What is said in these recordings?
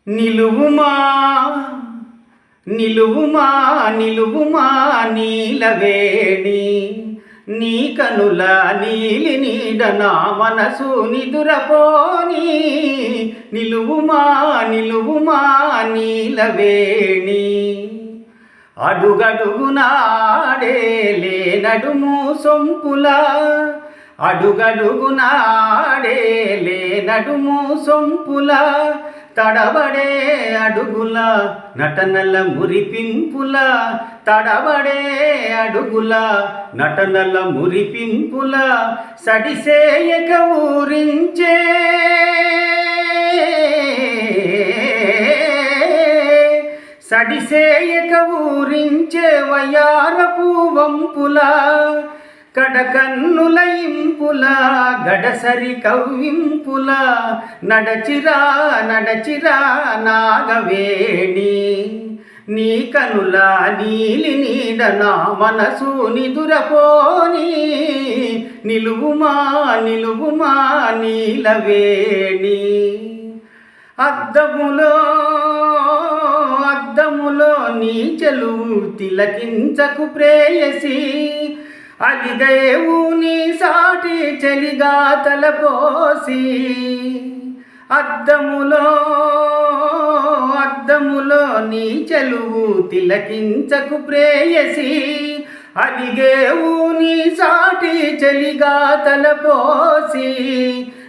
నిలువుమా నిలువుమా నిలువుమా నీలవేణి నీ కనుల నీలి నీడ నా మనసు నిదురపోని నిలువుమా నిలువుమా నీలవేణి అడుగడుగునాడే లేనడుము సొంపులా అడుగడుగునాడే లేనడుము సొంపులా తడబడే అడుగుల నటనల మురిపింపుల తడబడే అడుగుల నటనల మురిపింపుల సడిసేయక ఊరించే సడిసేయక ఊరించే వయ్యారపు వంపుల కడకన్నుల ఇంపుల గడసరి కవ్వింపుల నడచిరా నడచిరా నాగవేణి నీ కనుల నీలి నీడ నా మనసు నిదురపోని నిలువుమా నిలువుమా నీలవేణి అద్దములో అద్దములో నీ చెలువు తిలకించకు ప్రేయసి అలిగేవు నీ సాటి చెలిగా తలపోసి అద్దములో అద్దములో నీ చెలువు తిలకించకు ప్రేయసి అలిగేవు నీ సాటి చెలిగా తలపోసి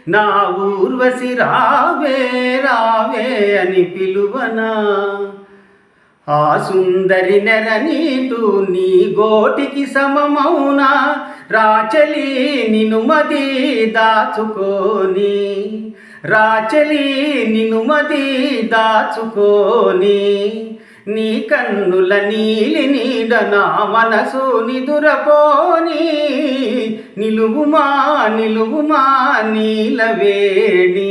నా ఊర్వశి రావే రావే అని పిలువనా ఆ సుందరి నెర నీటు నీ గోటికి సమమౌనా రాచలి నినుమది దాచుకోని రాచలి నినుమది దాచుకోని నీ కన్నుల నీలి నీడ నా మనసు నిదురపోని నిలువుమా నిలువుమా నీలవేణి